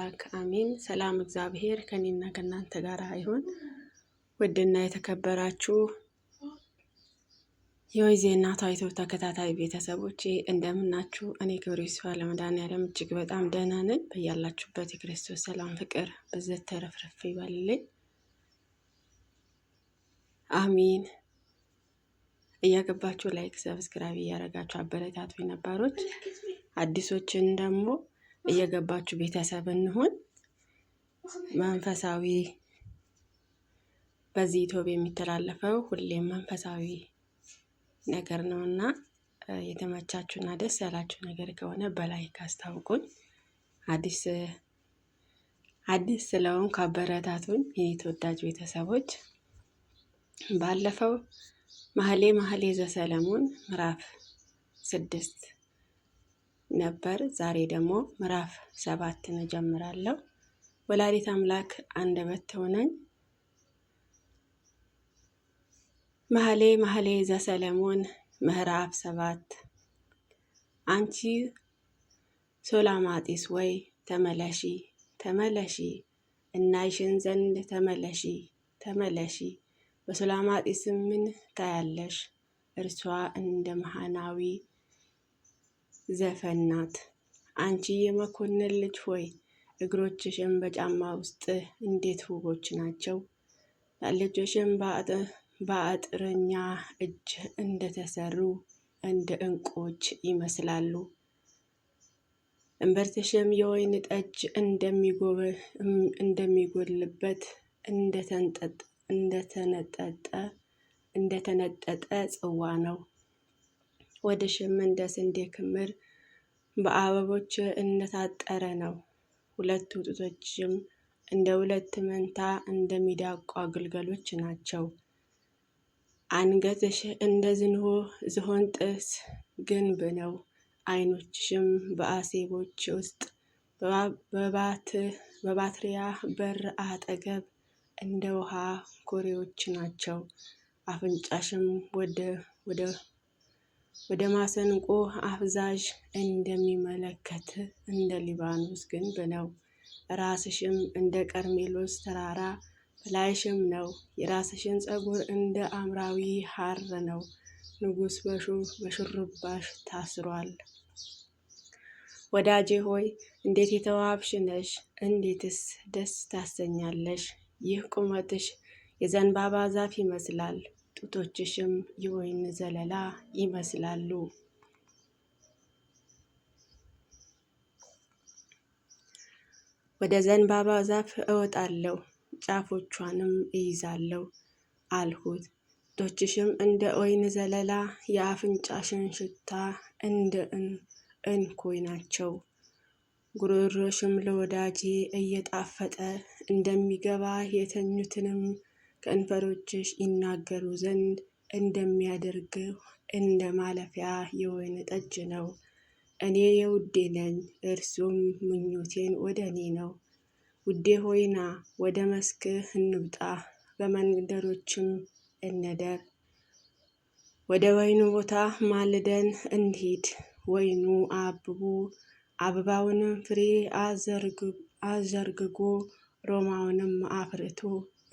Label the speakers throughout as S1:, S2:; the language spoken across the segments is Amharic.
S1: አምላክ አሜን። ሰላም እግዚአብሔር ከኔና ከናንተ ጋር ይሁን። ውድና የተከበራችሁ የወይዜ እናቷ ዩቲዩብ ተከታታይ ቤተሰቦቼ እንደምናችሁ? እኔ ክብር ይስፋ ለመድኃኒዓለም እጅግ በጣም ደህና ነኝ። በያላችሁበት የክርስቶስ ሰላም ፍቅር በዘት ተረፍረፍ ይበልልኝ። አሜን። እያገባችሁ ላይክ ሰብስክራይብ እያደረጋችሁ አበረታቱ ነባሮች፣ አዲሶችን ደግሞ እየገባችሁ ቤተሰብ እንሁን። መንፈሳዊ በዚህ ዩቲዩብ የሚተላለፈው ሁሌም መንፈሳዊ ነገር ነውና የተመቻችሁና ደስ ያላችሁ ነገር ከሆነ በላይክ አስታውቁኝ። አዲስ ስለሆንኩ አበረታቱኝ የኔ ተወዳጅ ቤተሰቦች። ባለፈው መኃልየ ዘሰሎሞን ምዕራፍ 6 ነበር። ዛሬ ደግሞ ምዕራፍ 7 እንጀምራለሁ። ወላዲተ አምላክ አንደበት ትሆነኝ። መኃልየ ዘሰሎሞን ምዕራፍ 7 አንቺ ሱላማጢስ ወይ ተመለሺ ተመለሺ፣ እናይሽን ዘንድ ተመለሺ ተመለሺ። በሱላማጢስ ምን ታያለሽ? እርሷ እንደ መሃናዊ ዘፈን ናት። አንቺ የመኮንን ልጅ ሆይ እግሮችሽም በጫማ ውስጥ እንዴት ውቦች ናቸው! ልጆችም በአጥረኛ እጅ እንደተሰሩ እንደ ዕንቁዎች ይመስላሉ። እምብርትሽም የወይን ጠጅ እንደሚጎልበት እንደተነጠጠ ጽዋ ነው። ወድሽም እንደ ስንዴ ክምር በአበቦች እንደታጠረ ነው። ሁለቱ ጡቶችም እንደ ሁለት መንታ እንደሚዳቋ ግልገሎች ናቸው። አንገትሽ እንደ ዝሆን ጥርስ ግንብ ነው። ዓይኖችሽም በአሴቦች ውስጥ በባትሪያ በር አጠገብ እንደ ውሃ ኩሬዎች ናቸው። አፍንጫሽም ወደ ማሰንቆ አፍዛዥ እንደሚመለከት እንደ ሊባኖስ ግንብ ነው። ራስሽም እንደ ቀርሜሎስ ተራራ በላይሽም ነው። የራስሽን ፀጉር እንደ ሐምራዊ ሐር ነው። ንጉሥ በሹሩባሽ ታስሯል። ወዳጄ ሆይ እንዴት የተዋብሽ ነሽ! እንዴትስ ደስ ታሰኛለሽ! ይህ ቁመትሽ የዘንባባ ዛፍ ይመስላል፣ ጡቶችሽም የወይን ዘለላ ይመስላሉ። ወደ ዘንባባ ዛፍ እወጣለሁ፣ ጫፎቿንም እይዛለሁ አልሁት። ጡቶችሽም እንደ ወይን ዘለላ፣ የአፍንጫሽን ሽታ እንደ እንኮይ ናቸው። ጉሮሮሽም ለወዳጄ እየጣፈጠ እንደሚገባ የተኙትንም ከንፈሮችሽ ይናገሩ ዘንድ እንደሚያደርገው እንደ ማለፊያ የወይን ጠጅ ነው። እኔ የውዴ ነኝ፣ እርሱም ምኞቴን ወደ እኔ ነው። ውዴ ሆይ ና ወደ መስክ እንውጣ፣ በመንደሮችም እንደር። ወደ ወይኑ ቦታ ማልደን እንሂድ። ወይኑ አብቦ አበባውንም ፍሬ አዘርግጎ ሮማውንም አፍርቶ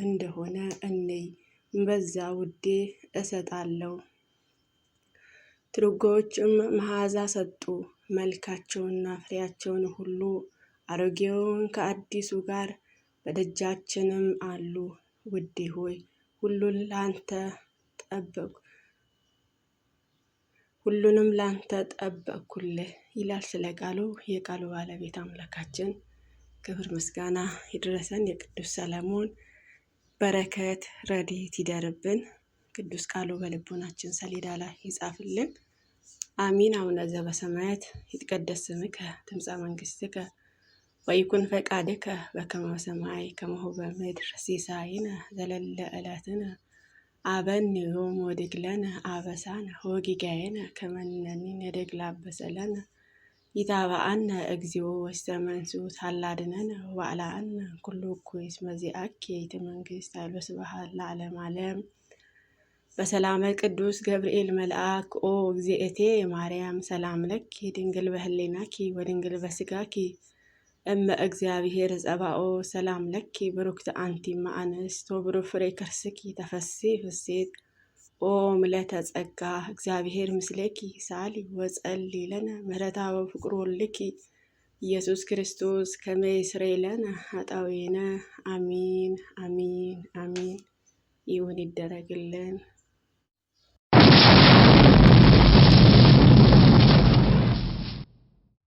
S1: እንደሆነ እንይ። በዛ ውዴ እሰጣለሁ። ትርንጎዎችም መዓዛ ሰጡ፣ መልካቸውና ፍሬያቸውን ሁሉ አሮጌውን ከአዲሱ ጋር በደጃችንም አሉ። ውዴ ሆይ ሁሉንም ላንተ ጠበቅኩልህ ይላል ስለ ቃሉ። የቃሉ ባለቤት አምላካችን ክብር ምስጋና ይድረሰን። የቅዱስ ሰሎሞን በረከት ረድኤት ይደርብን። ቅዱስ ቃሉ በልቦናችን ሰሌዳ ላይ ይጻፍልን። አሚን። አቡነ ዘበሰማያት ይትቀደስ ስምከ ትምጻእ መንግሥትከ ወይኩን ፈቃድከ በከመ በሰማይ ከማሁ በምድር ሲሳየነ ዘለለ ዕለትነ ሀበነ ዮም ወኅድግ ለነ አበሳነ ወጌጋየነ ከመ ንሕነኒ ንኅድግ ለአበሰለነ ኢታብአነ እግዚኦ ውስተ መንሱት ሀላድነነ ወባልዐነ ኩሉ እኩይ እስመ ዚአኪ ይእቲ መንግሥት ኃይል ወስብሐት ለዓለመ ዓለም። በሰላመ ቅዱስ ገብርኤል መልአክ ኦ እግዝእቴ ማርያም ሰላም ለኪ ድንግል በህሊናኪ ወድንግል በስጋኪ እመ እግዚአብሔር ጸባኦ ሰላም ለኪ ብሩክት አንቲ እምአንስት ወብሩክ ፍሬ ከርስኪ ተፈሥሒ ፍሥሕት ኦ ምልዕተ ጸጋ እግዚአብሔር ምስሌኪ ሳሊ ወጸሊ ለነ ምህረታ ወፍቅር ወልድኪ ኢየሱስ ክርስቶስ ከመ ይስረይ ለነ ኃጣውኢነ። አሚን አሚን አሚን። ይሁን ይደረግልን።